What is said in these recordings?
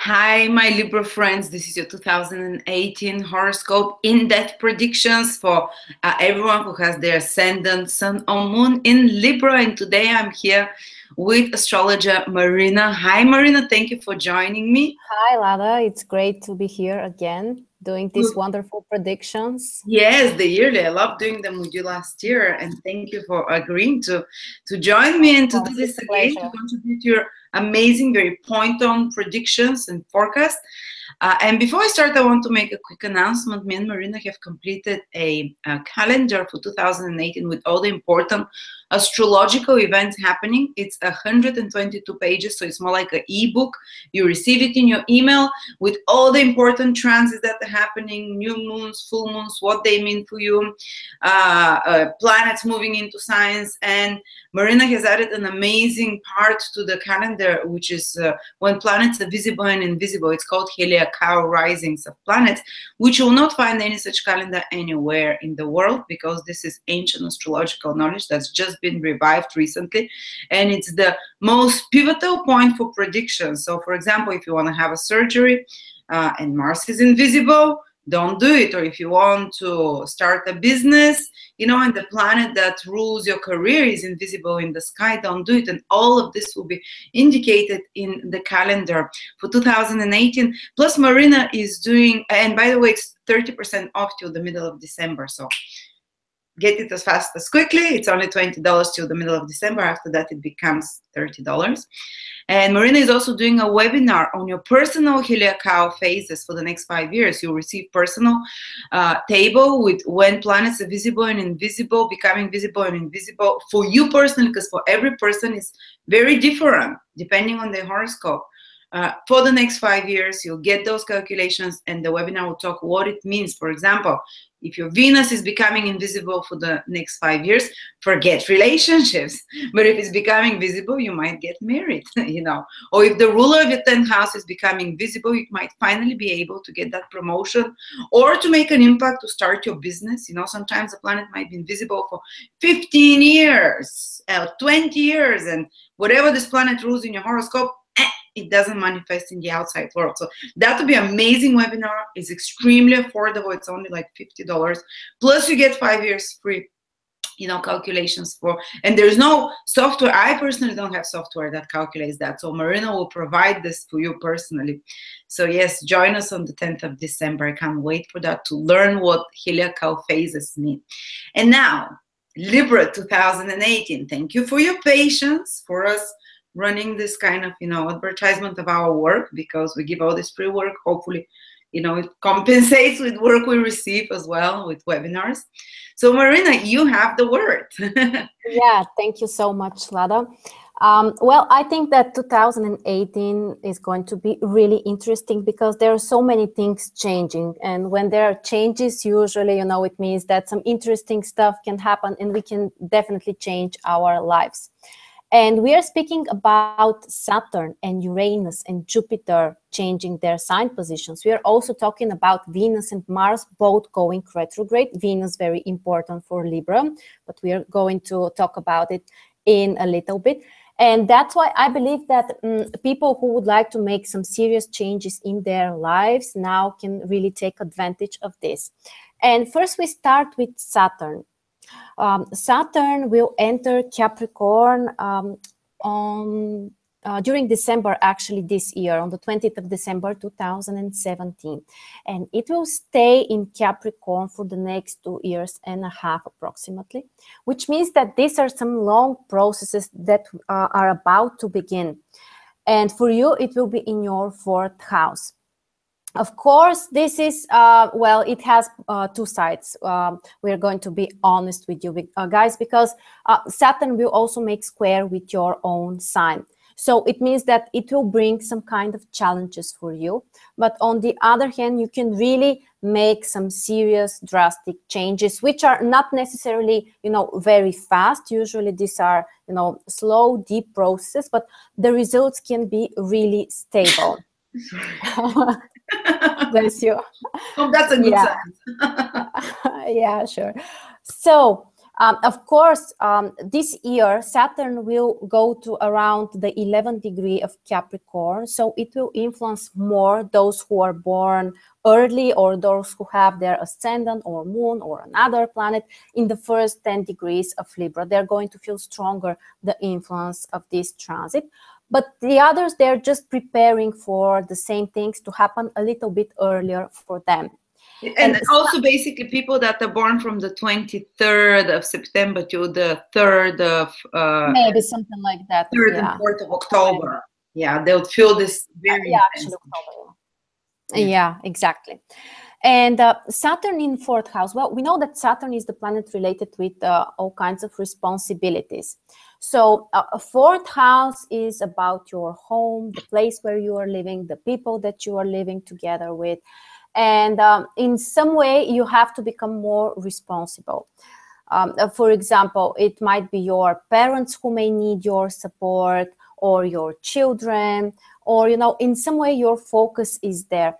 Hi, my Libra friends. This is your 2018 horoscope in-depth predictions for everyone who has their ascendant, sun, or moon in Libra. And today I'm here with astrologer Marina. Hi, Marina. Thank you for joining me. Hi, Lada. It's great to be here again, doing these wonderful predictions. Yes, the yearly. I loved doing them with you last year, and thank you for agreeing to join me and to do this It's a again, to pleasure. contribute your amazing, very point-on predictions and forecasts. And before I start, I want to make a quick announcement. Me and Marina have completed a calendar for 2018 with all the important astrological events happening. It's 122 pages, so it's more like an ebook. You receive it in your email with all the important transits that are happening, new moons, full moons, what they mean for you, planets moving into signs. And Marina has added an amazing part to the calendar, which is when planets are visible and invisible. It's called Heliacal Risings of Planets, which you will not find any such calendar anywhere in the world, because this is ancient astrological knowledge that's just been revived recently, and it's the most pivotal point for predictions. So, for example, if you want to have a surgery and Mars is invisible, don't do it. Or if you want to start a business, and the planet that rules your career is invisible in the sky, don't do it. And all of this will be indicated in the calendar for 2018. Plus, Marina is doing, and by the way, it's 30% off till the middle of December. So get it as fast as quickly. It's only $20 till the middle of December. After that, it becomes $30. And Marina is also doing a webinar on your personal heliacal phases for the next 5 years. You'll receive personal table with when planets are visible and invisible, becoming visible and invisible for you personally, because for every person is very different depending on their horoscope. For the next 5 years, you'll get those calculations, and the webinar will talk what it means. For example, if your Venus is becoming invisible for the next 5 years, forget relationships. But if it's becoming visible, you might get married, Or if the ruler of your 10th house is becoming visible, you might finally be able to get that promotion or to make an impact to start your business. Sometimes the planet might be invisible for 15 years, 20 years, and whatever this planet rules in your horoscope, it doesn't manifest in the outside world. So that would be an amazing webinar. It's extremely affordable. It's only like $50. Plus you get 5 years free, calculations for, and there's no software. I personally don't have software that calculates that. So Marina will provide this for you personally. So yes, join us on the 10th of December. I can't wait for that, to learn what heliacal phases mean. And now, Libra 2018. Thank you for your patience for us running this kind of, advertisement of our work, because we give all this free work. Hopefully, it compensates with work we receive as well with webinars. So Marina, you have the word. Yeah, thank you so much, Lada. Well, I think that 2018 is going to be really interesting because there are so many things changing. And when there are changes, usually, it means that some interesting stuff can happen and we can definitely change our lives. And we are speaking about Saturn and Uranus and Jupiter changing their sign positions. We are also talking about Venus and Mars both going retrograde. Venus very important for Libra, but we are going to talk about it in a little bit. And that's why I believe that people who would like to make some serious changes in their lives now can really take advantage of this. And first we start with Saturn. Saturn will enter Capricorn during December, actually this year, on the 20th of December 2017. And it will stay in Capricorn for the next 2.5 years approximately, which means that these are some long processes that are about to begin. And for you, it will be in your 4th house. Of course, this is, well, it has two sides. We're going to be honest with you guys, because Saturn will also make square with your own sign. So it means that it will bring some kind of challenges for you. But on the other hand, you can really make some serious, drastic changes, which are not necessarily, very fast. Usually these are, slow, deep processes, but the results can be really stable. Bless you. Oh, that's a good sign. Yeah, sure. So Of course, this year, Saturn will go to around the 11th degree of Capricorn. So it will influence more those who are born early or those who have their ascendant or moon or another planet in the first 10 degrees of Libra. They're going to feel stronger the influence of this transit. But the others, they're just preparing for the same things to happen a little bit earlier for them. And also basically people that are born from the 23rd of September to the 3rd of maybe something like that. 3rd and 4th of October. Yeah, they'll feel this very actually October. Yeah, exactly. And Saturn in 4th house. Well, we know that Saturn is the planet related with all kinds of responsibilities. So 4th house is about your home, the place where you are living, the people that you are living together with. And in some way, you have to become more responsible. For example, it might be your parents who may need your support, or your children, or, you know, in some way your focus is there.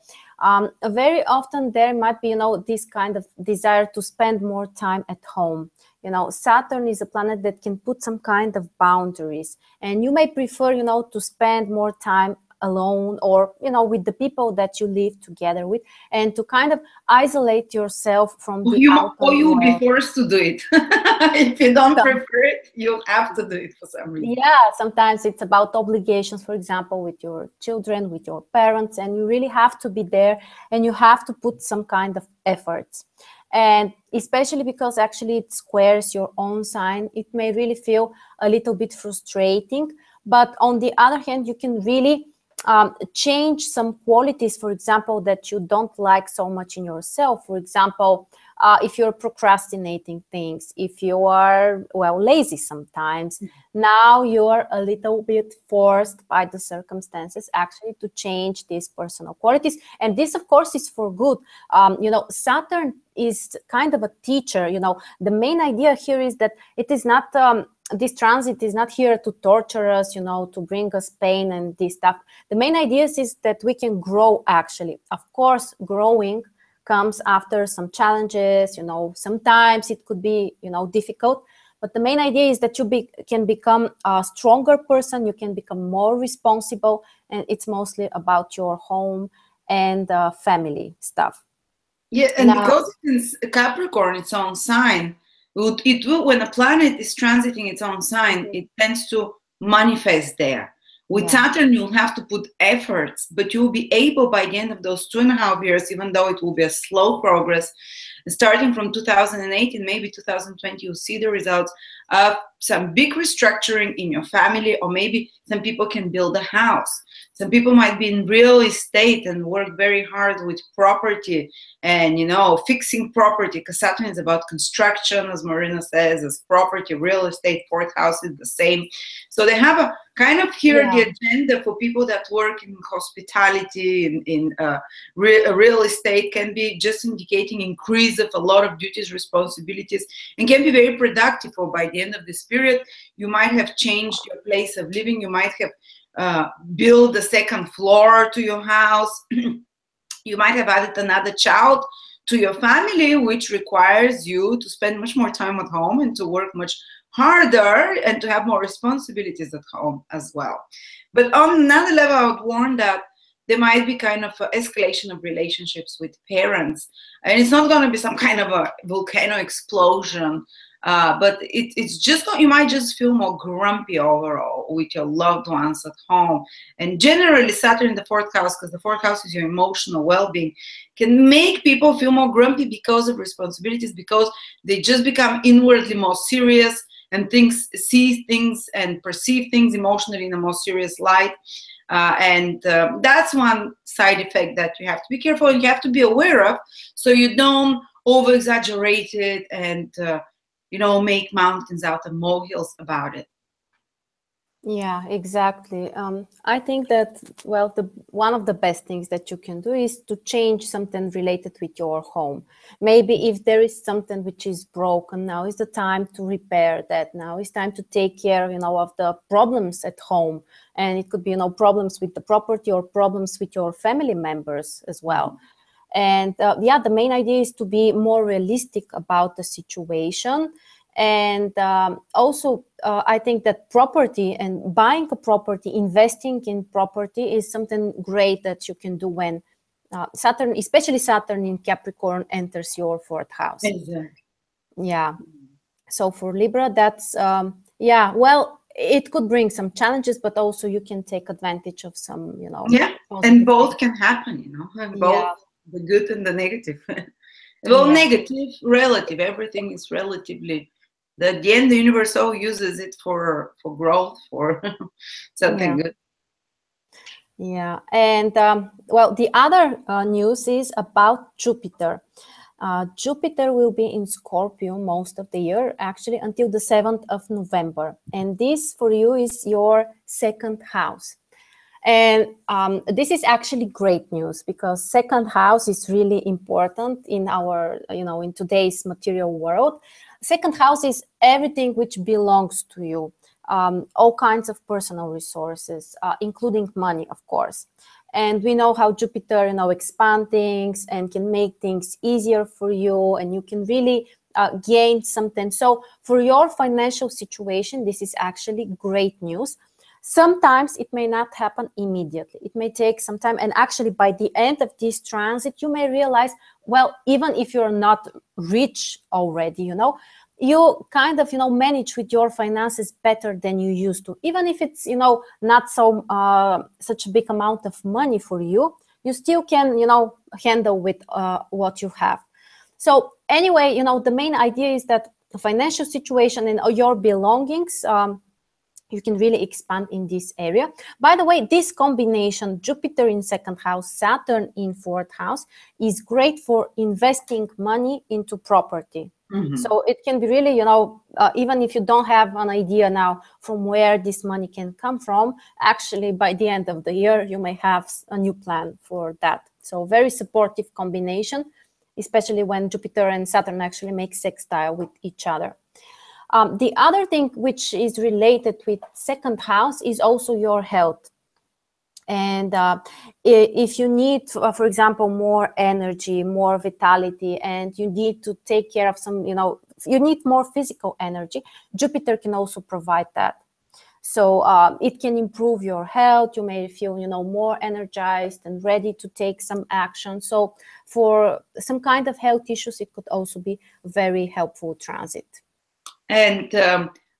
Very often there might be, you know, this kind of desire to spend more time at home. You know, Saturn is a planet that can put some kind of boundaries, and you may prefer, you know, to spend more time alone, or, you know, with the people that you live together with, and to kind of isolate yourself from the outer or you will world. be forced to do it. If you don't prefer it, you'll have to do it for some reason. Yeah, sometimes it's about obligations, for example, with your children, with your parents, and you really have to be there, and you have to put some kind of efforts. And especially because actually it squares your own sign, it may really feel a little bit frustrating. But on the other hand, you can really change some qualities, for example, that you don't like so much in yourself. For example, if you're procrastinating things, if you are, well, lazy sometimes, now you're a little bit forced by the circumstances actually to change these personal qualities. And this, of course, is for good. You know, Saturn is kind of a teacher. You know, the main idea here is that it is not this transit is not here to torture us, you know, to bring us pain and this stuff. The main idea is that we can grow, actually. Of course, growing comes after some challenges, you know, sometimes it could be, you know, difficult. But the main idea is that you can become a stronger person, you can become more responsible, and it's mostly about your home and family stuff. Yeah, and now, because it's Capricorn, its own sign, it will, when a planet is transiting its own sign, it tends to manifest there. With Saturn, you'll have to put efforts, but you'll be able by the end of those 2.5 years, even though it will be a slow progress, starting from 2018, maybe 2020, you'll see the results of some big restructuring in your family, or maybe some people can build a house. Some people might be in real estate and work very hard with property and, you know, fixing property, because Saturn is about construction, as Marina says, as property, real estate, fourth house is the same. So they have a kind of here the agenda for people that work in hospitality, in real estate, can be just indicating increase of a lot of duties, responsibilities, and can be very productive. Or by the end of this period, you might have changed your place of living. You might have build a second floor to your house. You might have added another child to your family, which requires you to spend much more time at home and to work much harder and to have more responsibilities at home as well. But on another level, I would warn that there might be kind of an escalation of relationships with parents. And it's not going to be some kind of a volcano explosion, but it's just, you might just feel more grumpy overall with your loved ones at home. And generally, Saturn in the fourth house, because the fourth house is your emotional well-being, can make people feel more grumpy because of responsibilities, because they just become inwardly more serious and see things and perceive things emotionally in a more serious light. And that's one side effect that you have to be careful and you have to be aware of, so you don't over-exaggerate it and you know, make mountains out of molehills about it. Yeah, exactly. I think that, well, one of the best things that you can do is to change something related with your home. Maybe if there is something which is broken, now is the time to repair that. Now is time to take care, you know, of the problems at home. And it could be, you know, problems with the property or problems with your family members as well. And yeah, the main idea is to be more realistic about the situation And also, I think that property and buying a property, investing in property is something great that you can do when Saturn, especially Saturn in Capricorn, enters your fourth house. Exactly. Yeah. So for Libra, that's, yeah, well, it could bring some challenges, but also you can take advantage of some, you know. Yeah, and both can happen, you know, and both the good and the negative. Well, negative, relative, everything is relatively. At the end, the universe all uses it for growth, for something good. Yeah, and well, the other news is about Jupiter. Jupiter will be in Scorpio most of the year, actually until the 7th of November. And this for you is your second house. And this is actually great news because second house is really important in our, you know, in today's material world. Second house is everything which belongs to you. All kinds of personal resources, including money, of course. And we know how Jupiter, you know, expand things and can make things easier for you, and you can really gain something. So for your financial situation, this is actually great news. Sometimes it may not happen immediately. It may take some time. And actually, by the end of this transit, you may realize, well, even if you're not rich already, you know, you kind of, you know, manage with your finances better than you used to. Even if it's, you know, not so such a big amount of money for you, you still can, you know, handle with what you have. So anyway, you know, the main idea is that the financial situation and your belongings, you can really expand in this area. By the way, this combination, Jupiter in second house, Saturn in fourth house, is great for investing money into property. So it can be really, you know, even if you don't have an idea now from where this money can come from, actually by the end of the year, you may have a new plan for that. So very supportive combination, especially when Jupiter and Saturn actually make sextile with each other. The other thing which is related with second house is also your health. And if you need, for example, more energy, more vitality, and you need to take care of some, you know, you need more physical energy, Jupiter can also provide that. So it can improve your health. You may feel, you know, more energized and ready to take some action. So for some kind of health issues, it could also be very helpful transit. And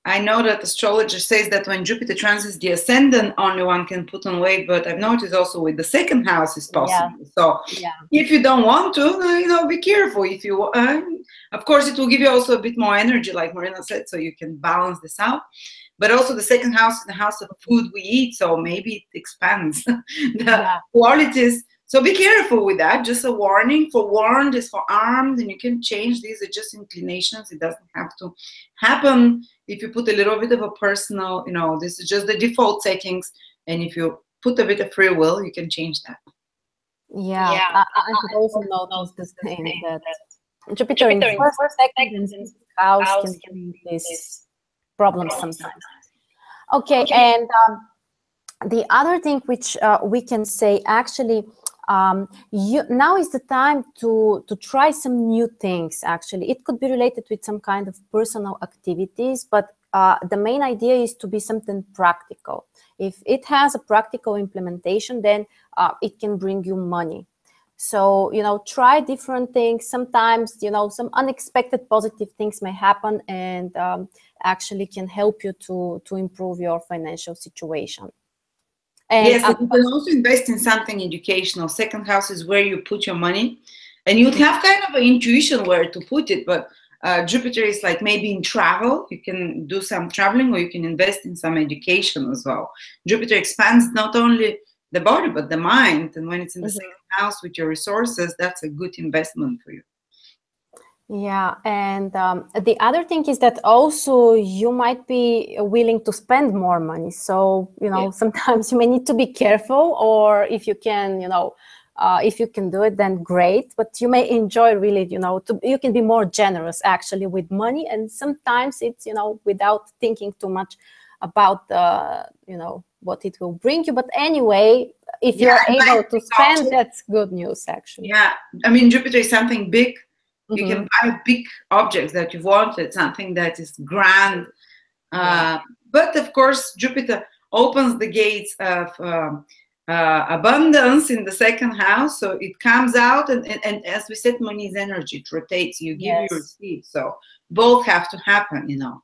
I know that astrologer says that when Jupiter transits the ascendant, only one can put on weight, but I've noticed also with the second house is possible. So if you don't want to, you know, be careful. If you, of course, it will give you also a bit more energy, like Marina said, so you can balance this out. But also the second house is the house of food we eat, so maybe it expands the qualities. So be careful with that. Just a warning. For warned is for armed, and you can change these. It's just inclinations. It doesn't have to happen. If you put a little bit of a personal, you know, this is just the default settings. And if you put a bit of free will, you can change that. I could also notice the thing that Jupiter in first, second, and house can bring this problem sometimes. Okay, and the other thing which we can say actually, now is the time to try some new things. Actually, it could be related with some kind of personal activities, but the main idea is to be something practical. If it has a practical implementation, then it can bring you money. So, you know, try different things. Sometimes, you know, some unexpected positive things may happen and actually can help you to improve your financial situation. And yes, you can also invest in something educational. Second house is where you put your money, and you have kind of an intuition where to put it. But Jupiter is like maybe in travel. You can do some traveling, or you can invest in some education as well. Jupiter expands not only the body but the mind, and when it's in the second house with your resources, that's a good investment for you. Yeah, and the other thing is that also you might be willing to spend more money. So, you know, sometimes you may need to be careful, or if you can, you know, if you can do it, then great. But you may enjoy really, you know, you can be more generous actually with money. And sometimes it's, you know, without thinking too much about, you know, what it will bring you. But anyway, if you're able to spend, that's good news actually. Yeah, I mean, Jupiter is something big. You can buy big objects that you wanted, something that is grand. But of course, Jupiter opens the gates of abundance in the second house, so it comes out, and as we said, money is energy. It rotates. You give, you receive. So both have to happen, you know.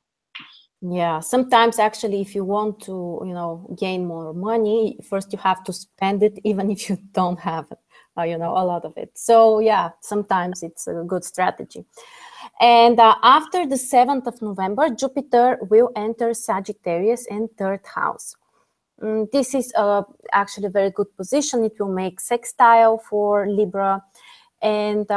Yeah, sometimes actually, if you want to, you know, gain more money, first you have to spend it, even if you don't have it, you know, a lot of it. So yeah, sometimes it's a good strategy. And after the 7th of November, Jupiter will enter Sagittarius in 3rd house. This is actually a very good position. It will make sextile for Libra. And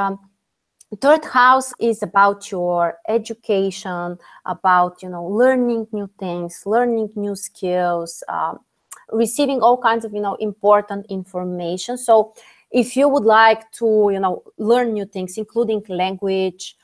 3rd house is about your education, about, you know, learning new things, learning new skills, receiving all kinds of, you know, important information. So if you would like to, you know, learn new things, including language,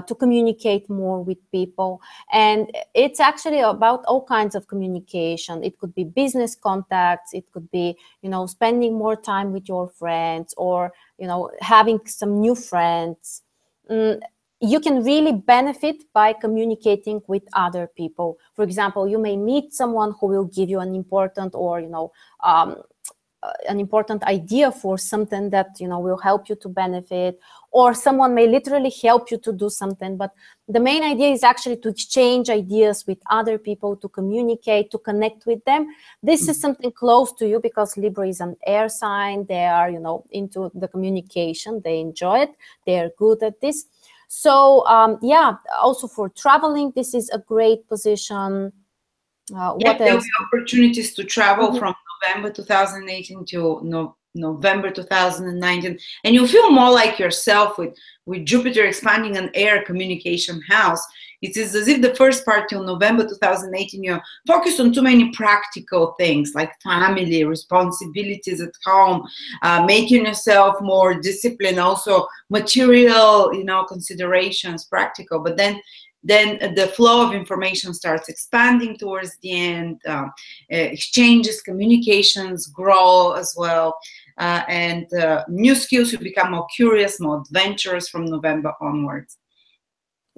to communicate more with people. And it's actually about all kinds of communication. It could be business contacts. It could be, you know, spending more time with your friends, or, you know, having some new friends. You can really benefit by communicating with other people. For example, you may meet someone who will give you an important, or, you know, an important idea for something that, you know, will help you to benefit, or someone may literally help you to do something. But the main idea is actually to exchange ideas with other people, to communicate, to connect with them. This is something close to you, because Libra is an air sign. They are, you know, into the communication. They enjoy it. They're good at this. So yeah, also for traveling, this is a great position. What there will else? be opportunities to travel from November 2018 to November 2019, and you feel more like yourself with Jupiter expanding an air communication house. It is as if the first part till November 2018, you're focused on too many practical things like family, responsibilities at home, making yourself more disciplined, also material, you know, considerations, practical. But then the flow of information starts expanding towards the end. Exchanges, communications grow as well. And new skills will become more curious, more adventurous from November onwards.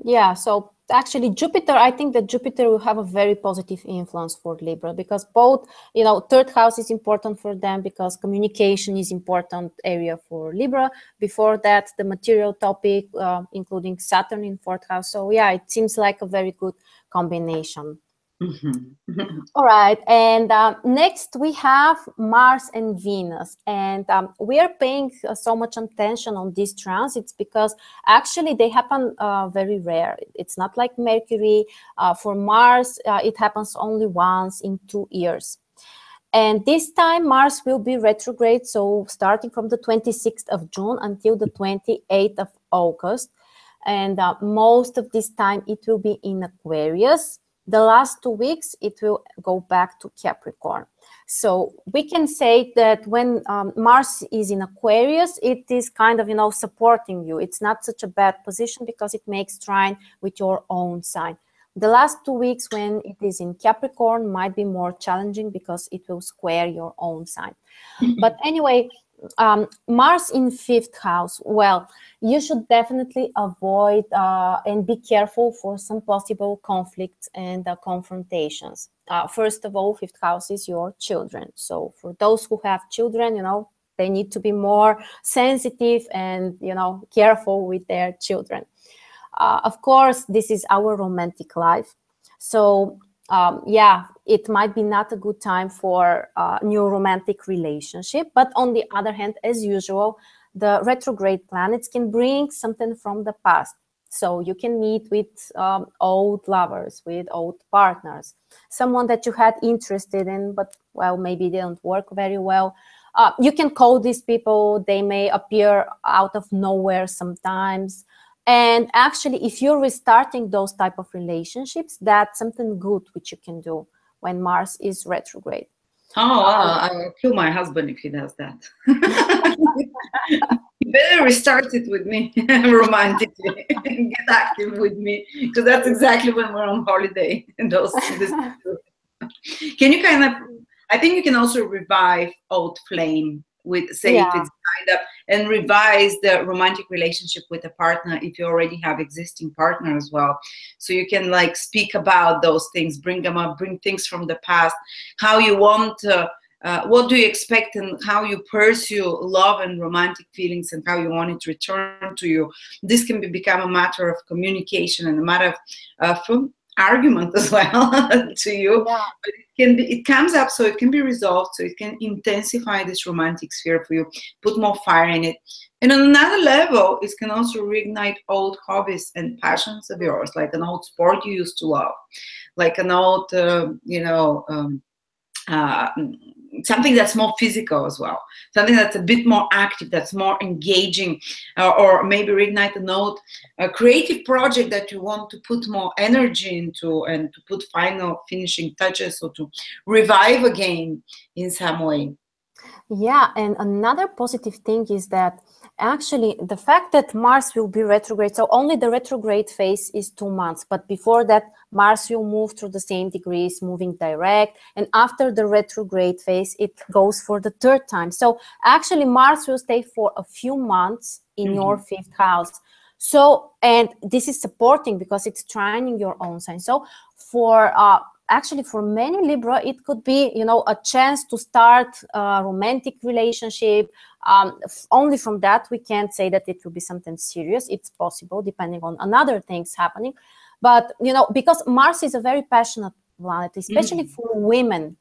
Yeah, so actually Jupiter, I think that Jupiter will have a very positive influence for Libra, because both, you know, 3rd house is important for them, because communication is important area for Libra. Before that, the material topic, including Saturn in 4th house. So yeah, it seems like a very good combination. All right, and next we have Mars and Venus, and we are paying so much attention on these transits because actually they happen very rare. It's not like Mercury. For Mars, it happens only once in 2 years. And this time Mars will be retrograde, so starting from the 26th of June until the 28th of August. And most of this time it will be in Aquarius. The last 2 weeks, it will go back to Capricorn. So we can say that when Mars is in Aquarius, it is kind of, you know, supporting you. It's not such a bad position because it makes trine with your own sign. The last 2 weeks when it is in Capricorn might be more challenging because it will square your own sign. But anyway, Mars in 5th house, well, you should definitely avoid and be careful for some possible conflicts and confrontations. First of all, 5th house is your children. So for those who have children, you know, they need to be more sensitive and, you know, careful with their children. Of course, this is our romantic life. So yeah, it might be not a good time for a new romantic relationship. But on the other hand, as usual, the retrograde planets can bring something from the past. So you can meet with old lovers, with old partners, someone that you had interested in, but, well, maybe didn't work very well. You can call these people. They may appear out of nowhere sometimes. And actually, if you're restarting those type of relationships, that's something good which you can do when Mars is retrograde. Oh, wow. I will kill my husband if he does that. You better restart it with me romantically. Get active with me, because that's exactly when we're on holiday. And can you kind of, I think you can also revive old flame with, say, if it's tied up, and revise the romantic relationship with a partner if you already have existing partner as well. So you can like speak about those things, bring them up, bring things from the past, how you want to, what do you expect, and how you pursue love and romantic feelings, and how you want it to return to you. This can become a matter of communication and a matter of argument as well to you. Yeah. But it comes up, so it can be resolved, so it can intensify this romantic sphere for you, put more fire in it. And on another level, it can also reignite old hobbies and passions of yours, like an old sport you used to love, like an old something that's more physical as well, something that's a bit more active, that's more engaging, or maybe reignite a creative project that you want to put more energy into, and to put final finishing touches, or to revive again in some way. Yeah, and another positive thing is that actually the fact that Mars will be retrograde, so only the retrograde phase is 2 months, but before that Mars will move through the same degrees, moving direct, and after the retrograde phase it goes for the 3rd time. So actually Mars will stay for a few months in your 5th house. So, and this is supporting because it's trining your own sign. So for actually, for many Libra, it could be, a chance to start a romantic relationship. Only from that, we can't say that it will be something serious. It's possible, depending on another things happening. But, because Mars is a very passionate planet, especially for women.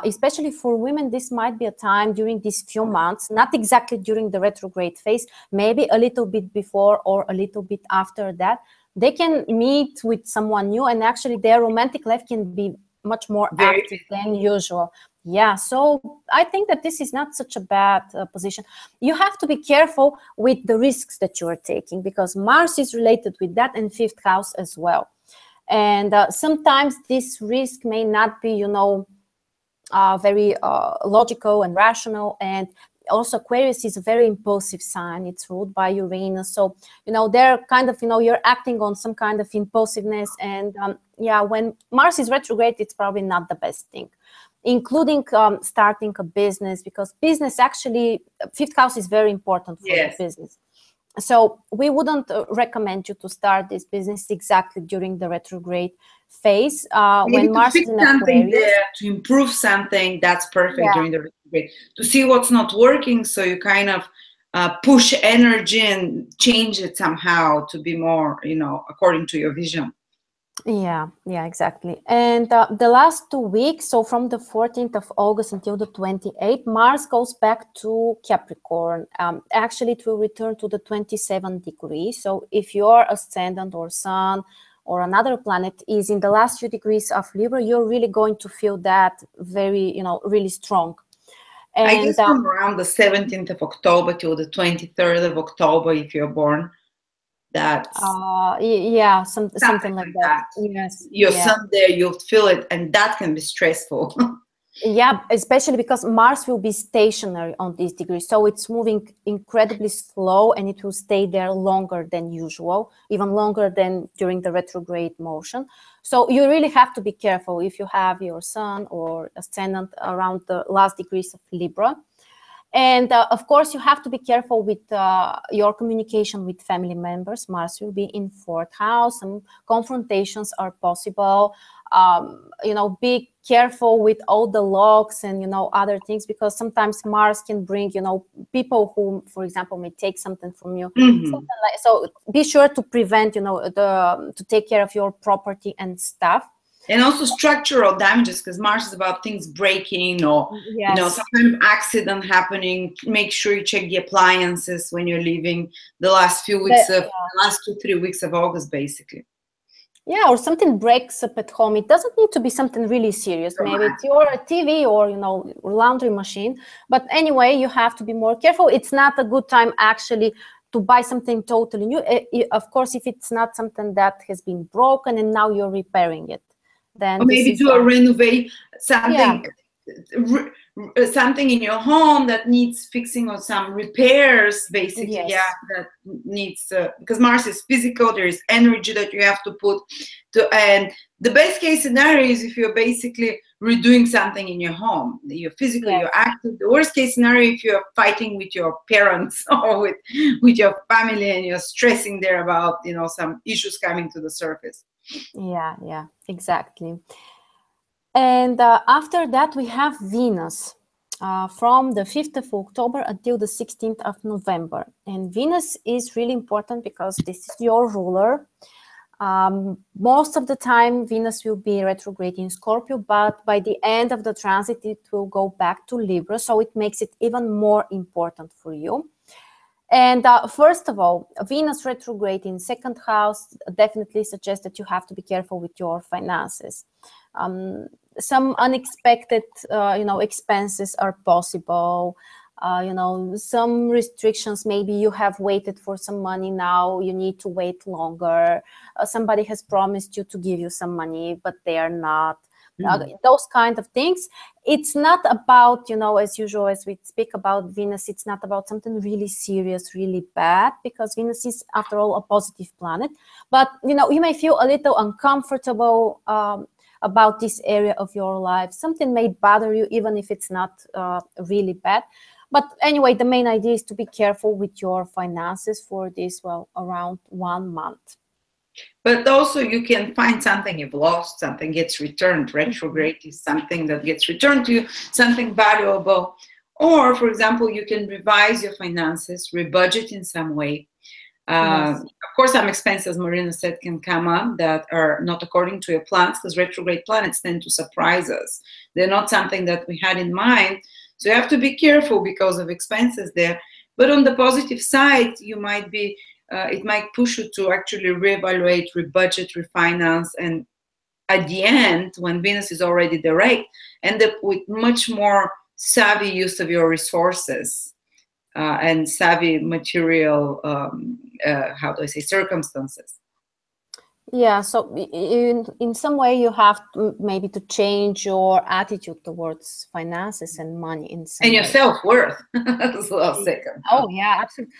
Especially for women, this might be a time during these few months, not exactly during the retrograde phase, maybe a little bit before or a little bit after that. They can meet with someone new, and actually their romantic life can be much more active than usual. Yeah, so I think that this is not such a bad position. You have to be careful with the risks that you are taking, because Mars is related with that, and 5th house as well. And sometimes this risk may not be, very logical and rational. And also Aquarius is a very impulsive sign. It's ruled by Uranus. So, they're kind of, you're acting on some kind of impulsiveness. And when Mars is retrograde, it's probably not the best thing, including starting a business, because business actually, 5th house is very important for the business. So we wouldn't recommend you to start this business exactly during the retrograde phase. When Mars is in Aquarius, there, to improve something, that's perfect during the retrograde. To see what's not working, so you kind of push energy and change it somehow to be more, according to your vision. Yeah, exactly. And the last 2 weeks, so from the 14th of August until the 28th, Mars goes back to Capricorn. Actually, it will return to the 27th degree. So if your ascendant or sun or another planet is in the last few degrees of Libra, you're really going to feel that very, really strong. And I guess from around the 17th of October till the 23rd of October, if you're born. That's something like that. Yes, your sun there, you'll feel it, and that can be stressful. Yeah, especially because Mars will be stationary on this degree, so it's moving incredibly slow, and it will stay there longer than usual, even longer than during the retrograde motion. So you really have to be careful if you have your sun or ascendant around the last degrees of Libra. And of course, you have to be careful with your communication with family members. Mars will be in 4th house. Some confrontations are possible. Be careful with all the locks and, other things, because sometimes Mars can bring, people who, for example, may take something from you. So be sure to prevent, to take care of your property and stuff. And also structural damages, because Mars is about things breaking or, some kind of accident happening. Make sure you check the appliances when you're leaving the last few weeks the last 2-3 weeks of August, basically. Yeah, or something breaks up at home. It doesn't need to be something really serious. Maybe it's your TV or, laundry machine. But anyway, you have to be more careful. It's not a good time actually to buy something totally new. Of course, if it's not something that has been broken and now you're repairing it. Then or maybe do a renovate something, something in your home that needs fixing or some repairs, basically. That needs because Mars is physical. There is energy that you have to put to, and the best case scenario is if you're basically redoing something in your home. You're physically, you're active. The worst case scenario, if you're fighting with your parents or with your family and you're stressing there about, you know, some issues coming to the surface. Yeah, exactly. And after that, we have Venus from the 5th of October until the 16th of November. And Venus is really important because this is your ruler. Most of the time, Venus will be retrograde in Scorpio, but by the end of the transit, it will go back to Libra. So it makes it even more important for you. And first of all, Venus retrograde in second house definitely suggests that you have to be careful with your finances. Some unexpected, expenses are possible. Some restrictions, maybe you have waited for some money, now you need to wait longer. Somebody has promised you to give you some money, but they are not. Those kind of things. It's not about, as usual, as we speak about Venus, it's not about something really serious, really bad, because Venus is, after all, a positive planet. But, you may feel a little uncomfortable about this area of your life. Something may bother you, even if it's not really bad. But anyway, the main idea is to be careful with your finances for this, around 1 month. But also you can find something you've lost, something gets returned. Retrograde is something that gets returned to you, something valuable. Or, for example, you can revise your finances, rebudget in some way. Yes. Of course, some expenses, Marina said, can come up that are not according to your plans, because retrograde planets tend to surprise us. They're not something that we had in mind. So you have to be careful because of expenses there. But on the positive side, you might be, it might push you to actually reevaluate, rebudget, refinance, and at the end, when Venus is already direct, end up with much more savvy use of your resources and savvy material, circumstances. Yeah, so in some way you have to maybe to change your attitude towards finances and money in some and your way. Self-worth. Second. Oh yeah, absolutely.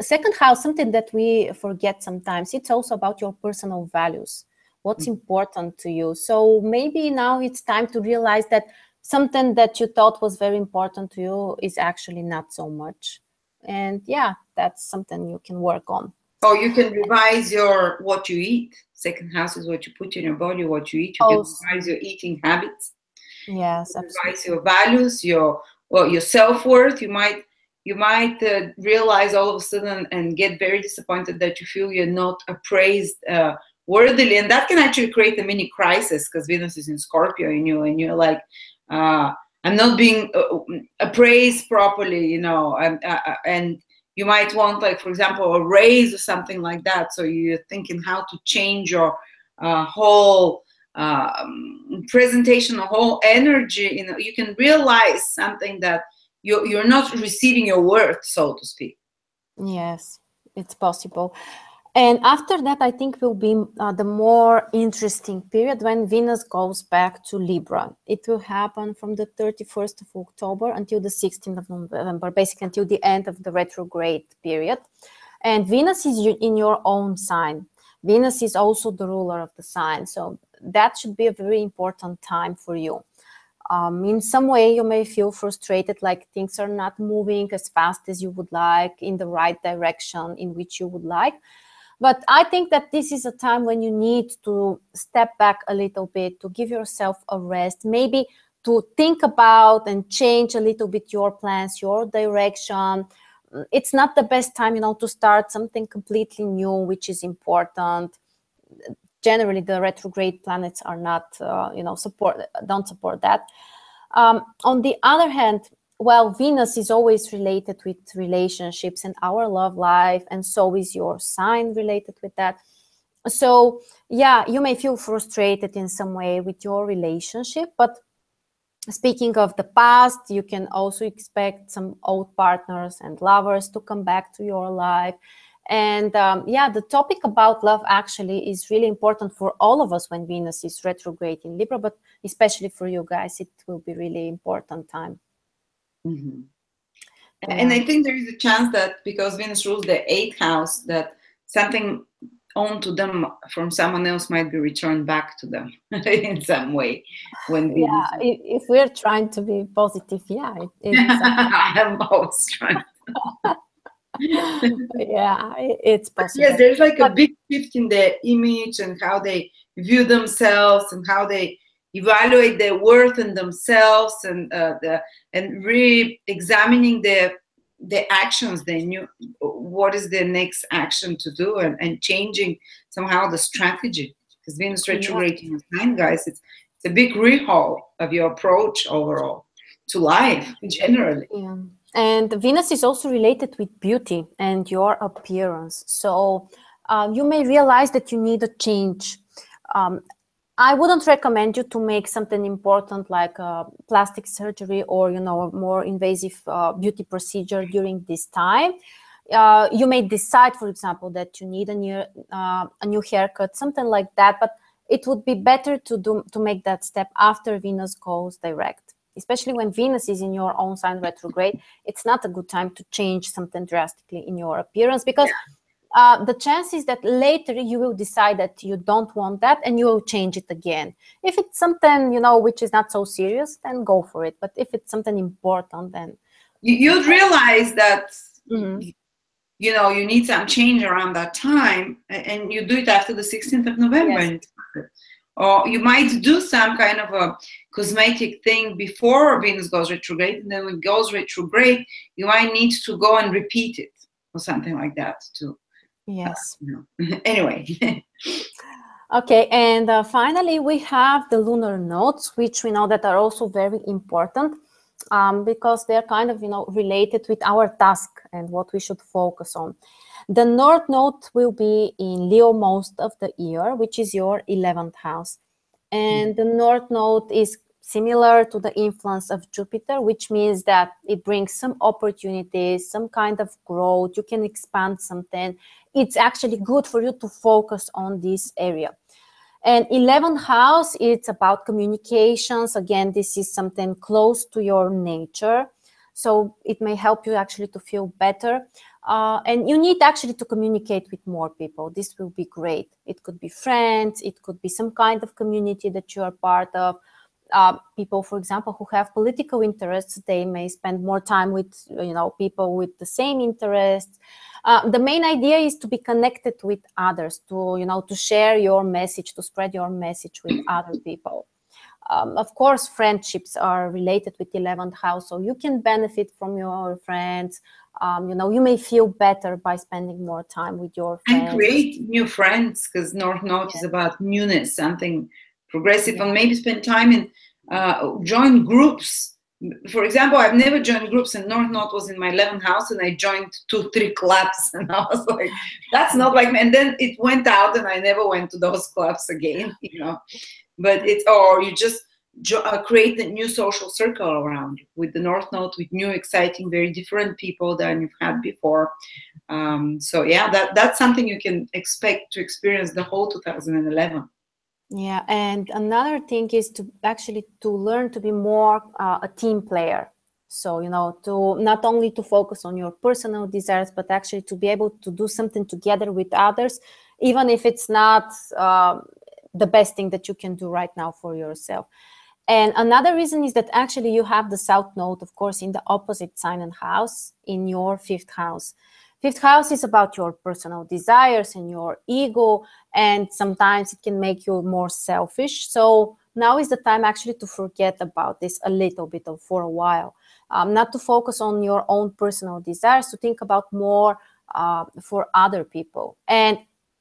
Second house, something that we forget sometimes, it's also about your personal values, what's important to you. So maybe now it's time to realize that something that you thought was very important to you is actually not so much. And yeah, that's something you can work on. Or you can revise what you eat. Second house is what you put in your body, what you eat. You can revise your eating habits. Yes, revise your values, your self-worth. You might realize all of a sudden and get very disappointed that you feel you're not appraised worthily, and that can actually create a mini crisis because Venus is in Scorpio in you, and you're like, I'm not being appraised properly, and you might want, like, for example, a raise or something like that. So you're thinking how to change your whole presentation, a whole energy. You can realize something that you're not receiving your worth, so to speak. Yes, it's possible. And after that, I think will be the more interesting period when Venus goes back to Libra. It will happen from the 31st of October until the 16th of November, basically until the end of the retrograde period. And Venus is in your own sign. Venus is also the ruler of the sign. So that should be a very important time for you. In some way, you may feel frustrated, like things are not moving as fast as you would like, in the right direction in which you would like. But I think that this is a time when you need to step back a little bit, to give yourself a rest, maybe to think about and change a little bit your plans, your direction. It's not the best time, to start something completely new, which is important. Generally, the retrograde planets are not, don't support that. On the other hand, Venus is always related with relationships and our love life, and so is your sign related with that. So, yeah, you may feel frustrated in some way with your relationship, but speaking of the past, you can also expect some old partners and lovers to come back to your life. And the topic about love actually is really important for all of us when Venus is retrograde in Libra, but especially for you guys, it will be really important time. Mm-hmm. And I think there is a chance that because Venus rules the 8th house, that something owned to them from someone else might be returned back to them in some way. When Yeah, if we're trying to be positive, yeah, I am always trying. Yeah, it's possible. Yes, there's like a big shift in their image and how they view themselves and how they evaluate their worth in themselves, and re-examining their actions. They knew what is their next action to do, and changing somehow the strategy, because Venus retrograding in sign, guys, it's a big rehaul of your approach overall to life generally. Yeah. And Venus is also related with beauty and your appearance. So you may realize that you need a change. I wouldn't recommend you to make something important like plastic surgery or, you know, a more invasive beauty procedure during this time. You may decide, for example, that you need a new haircut, something like that. But it would be better to make that step after Venus goes direct. Especially when Venus is in your own sign retrograde, it's not a good time to change something drastically in your appearance, because the chance is that later you will decide that you don't want that and you will change it again. If it's something, you know, which is not so serious, then go for it. But if it's something important, then you'd realize that you know you need some change around that time, and you do it after the 16th of November. Yes. Or you might do some kind of a cosmetic thing before Venus goes retrograde, and then when it goes retrograde, you might need to go and repeat it or something like that too. Yes. Anyway. Okay, and finally we have the lunar nodes, which we know that are also very important because they're kind of, you know, related with our task and what we should focus on. The North Node will be in Leo most of the year, which is your 11th house. And the North Node is similar to the influence of Jupiter, which means that it brings some opportunities, some kind of growth. You can expand something. It's actually good for you to focus on this area. And 11th house, it's about communications. Again, this is something close to your nature. So it may help you actually to feel better. And you need actually to communicate with more people. This will be great. It could be friends. It could be some kind of community that you are part of. People, for example, who have political interests, they may spend more time with, you know, people with the same interests. The main idea is to be connected with others, to, you know, to share your message, to spread your message with other people. Of course, friendships are related with 11th house, so you can benefit from your friends. You know, you may feel better by spending more time with your friends. And create new friends, because North Node is about newness, something progressive, and maybe spend time in, join groups. For example, I've never joined groups, and North Node was in my 11th house, and I joined 2-3 clubs, and I was like, that's not like me. And then it went out, and I never went to those clubs again, you know. But it's, or you just create a new social circle around you with the North Node, with new, exciting, very different people than you've had before. So yeah, that's something you can expect to experience the whole 2011. Yeah, and another thing is to actually to learn to be more a team player. So, you know, to not only to focus on your personal desires, but actually to be able to do something together with others, even if it's not the best thing that you can do right now for yourself. And another reason is that actually you have the South Node, of course, in the opposite sign and house in your 5th house. 5th house is about your personal desires and your ego, and sometimes it can make you more selfish. So now is the time actually to forget about this a little bit for a while, not to focus on your own personal desires, to think about more for other people. And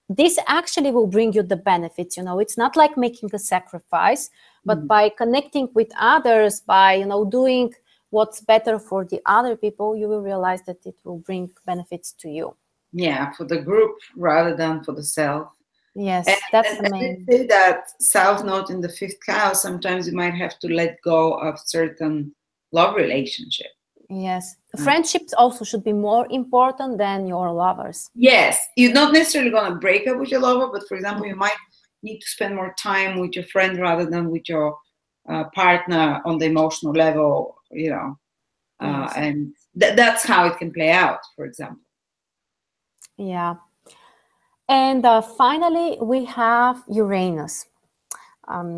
this actually will bring you the benefits. You know, it's not like making a sacrifice, but by connecting with others, by, you know, doing what's better for the other people, you will realize that it will bring benefits to you. Yeah, for the group rather than for the self. Yes, that's the main. Say that South Node in the 5th house, sometimes you might have to let go of certain love relationship. Yes, friendships also should be more important than your lovers. Yes, you're not necessarily going to break up with your lover, but for example, you might need to spend more time with your friend rather than with your partner on the emotional level, you know. Yes. And that's how it can play out, for example. Yeah. And finally, we have Uranus.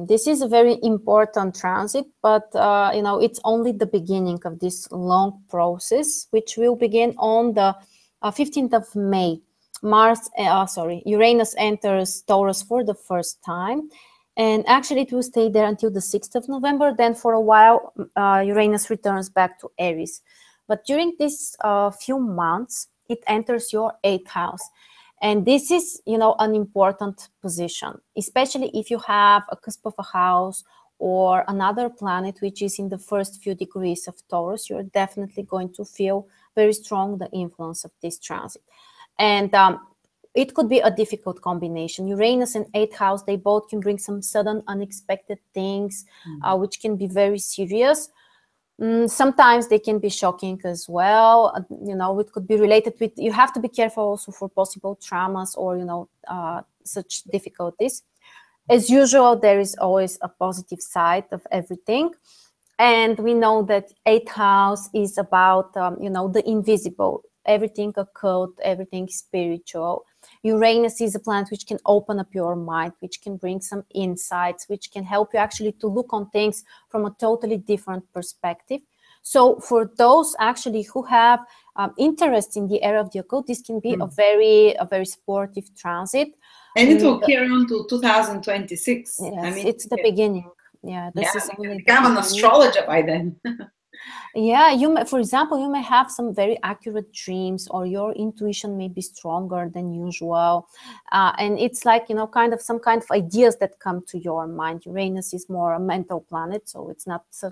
This is a very important transit, but you know, it's only the beginning of this long process, which will begin on the 15th of May. Uranus enters Taurus for the first time, and actually it will stay there until the 6th of November. Then for a while, Uranus returns back to Aries. But during these few months, it enters your 8th house. And this is, you know, an important position, especially if you have a cusp of a house or another planet which is in the first few degrees of Taurus. You're definitely going to feel very strong the influence of this transit. And it could be a difficult combination. Uranus and 8th house, they both can bring some sudden unexpected things, which can be very serious. Sometimes they can be shocking as well. You know, it could be related with, you have to be careful also for possible traumas or, you know, such difficulties. As usual, there is always a positive side of everything. And we know that 8th house is about, you know, the invisible, everything occult, everything spiritual. Uranus is a planet which can open up your mind, which can bring some insights, which can help you actually to look on things from a totally different perspective. So for those actually who have interest in the area of the occult, this can be a very sportive transit. And it will carry on to 2026. Yes, I mean, it's the beginning. Yeah, this is only become an astrologer by then. Yeah, you may, for example, you may have some very accurate dreams, or your intuition may be stronger than usual. And it's like, you know, kind of some kind of ideas that come to your mind. Uranus is more a mental planet, so it's not so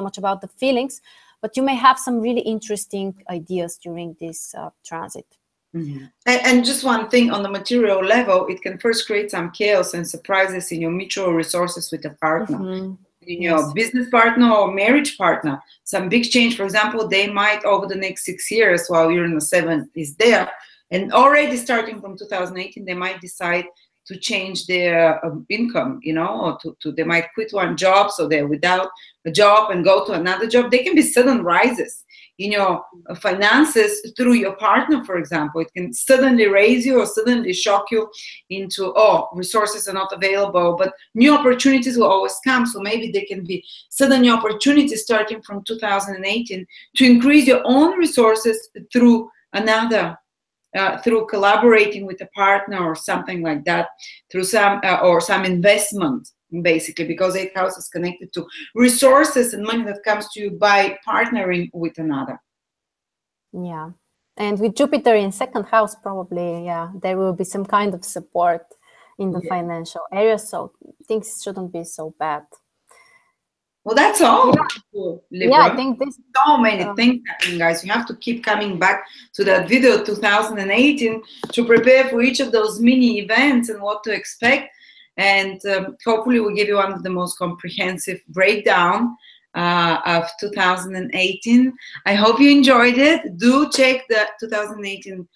much about the feelings, but you may have some really interesting ideas during this transit. Mm-hmm. And just one thing on the material level, it can first create some chaos and surprises in your mutual resources with a partner. Mm-hmm. In your business partner or marriage partner, some big change. For example, they might over the next 6 years, while Uranus 7 is there, and already starting from 2018, they might decide to change their income, you know, or they might quit one job, so they're without a job and go to another job. They can be sudden rises in your finances through your partner, for example. It can suddenly raise you or suddenly shock you into, oh, resources are not available, but new opportunities will always come. So maybe there can be sudden new opportunities starting from 2018 to increase your own resources through another, through collaborating with a partner or something like that, through some or some investment, basically, because 8th house is connected to resources and money that comes to you by partnering with another. Yeah, and with Jupiter in 2nd house, probably, yeah, there will be some kind of support in the financial area, so things shouldn't be so bad. Well, that's all. Yeah, I think this so many things happening, guys. You have to keep coming back to that video 2018 to prepare for each of those mini events and what to expect. And hopefully we'll give you one of the most comprehensive breakdown of 2018. I hope you enjoyed it. Do check the 2018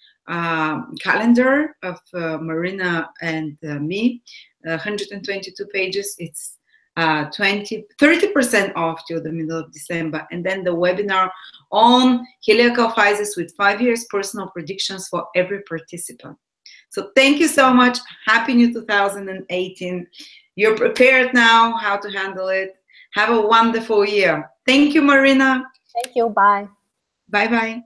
calendar of Marina and me, 122 pages. It's 30% off till the middle of December, and then the webinar on heliacal phases with 5 years personal predictions for every participant. So thank you so much. Happy new 2018. You're prepared now how to handle it. Have a wonderful year. Thank you, Marina. Thank you. Bye. Bye-bye.